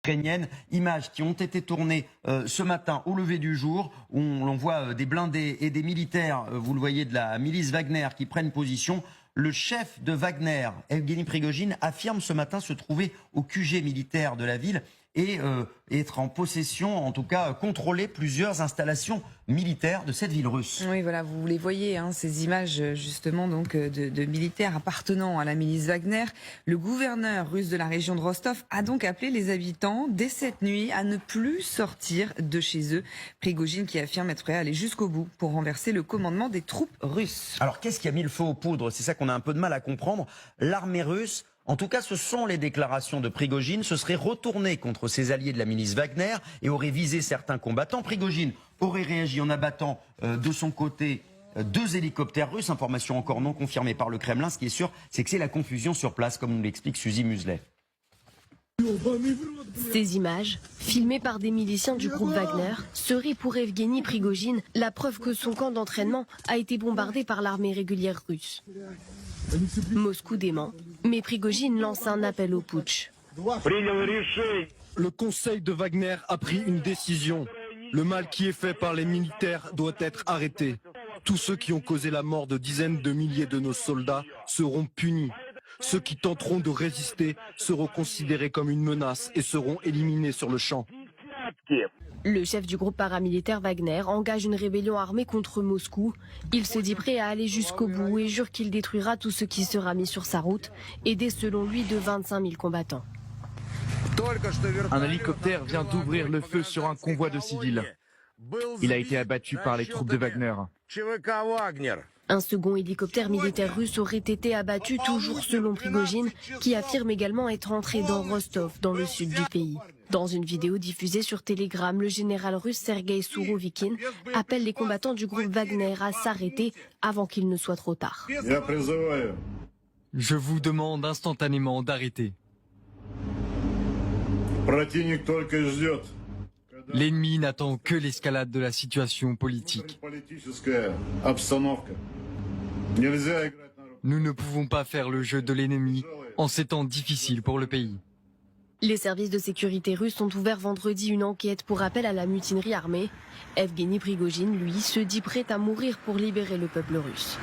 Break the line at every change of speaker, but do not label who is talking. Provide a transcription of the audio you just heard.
ukrainienne. Images qui ont été tournées ce matin au lever du jour, où l'on voit des blindés et des militaires, vous le voyez, de la milice Wagner qui prennent position. Le chef de Wagner, Evgeny Prigojine, affirme ce matin se trouver au QG militaire de la ville et être en possession, en tout cas contrôler plusieurs installations militaires de cette ville russe.
Oui, voilà, vous les voyez, hein, ces images justement donc de militaires appartenant à la milice Wagner. Le gouverneur russe de la région de Rostov a donc appelé les habitants dès cette nuit à ne plus sortir de chez eux. Prigojine qui affirme être prêt à aller jusqu'au bout pour renverser le commandement des troupes russes.
Alors qu'est-ce qui a mis le feu aux poudres? C'est ça qu'on a un peu de mal à comprendre. L'armée russe, en tout cas ce sont les déclarations de Prigojine, se serait retournée contre ses alliés de la milice Wagner et aurait visé certains combattants. Prigojine aurait réagi en abattant de son côté 2 hélicoptères russes, information encore non confirmée par le Kremlin. Ce qui est sûr, c'est que c'est la confusion sur place, comme nous l'explique Suzy Muselet.
Ces images, filmées par des miliciens du groupe Wagner, seraient pour Evgeny Prigojine la preuve que son camp d'entraînement a été bombardé par l'armée régulière russe. Moscou dément, mais Prigojine lance un appel au putsch.
Le conseil de Wagner a pris une décision. Le mal qui est fait par les militaires doit être arrêté. Tous ceux qui ont causé la mort de dizaines de milliers de nos soldats seront punis. Ceux qui tenteront de résister seront considérés comme une menace et seront éliminés sur le champ.
Le chef du groupe paramilitaire Wagner engage une rébellion armée contre Moscou. Il se dit prêt à aller jusqu'au bout et jure qu'il détruira tout ce qui sera mis sur sa route, aidé selon lui de 25 000 combattants.
Un hélicoptère vient d'ouvrir le feu sur un convoi de civils. Il a été abattu par les troupes de Wagner.
Un second hélicoptère militaire russe aurait été abattu, toujours selon Prigojine, qui affirme également être entré dans Rostov, dans le sud du pays. Dans une vidéo diffusée sur Telegram, le général russe Sergei Sourovikine appelle les combattants du groupe Wagner à s'arrêter avant qu'il ne soit trop tard.
Je vous demande instantanément d'arrêter. L'ennemi n'attend que l'escalade de la situation politique. Nous ne pouvons pas faire le jeu de l'ennemi en ces temps difficiles pour le pays.
Les services de sécurité russes ont ouvert vendredi une enquête pour appel à la mutinerie armée. Evgeny Prigojine, lui, se dit prêt à mourir pour libérer le peuple russe.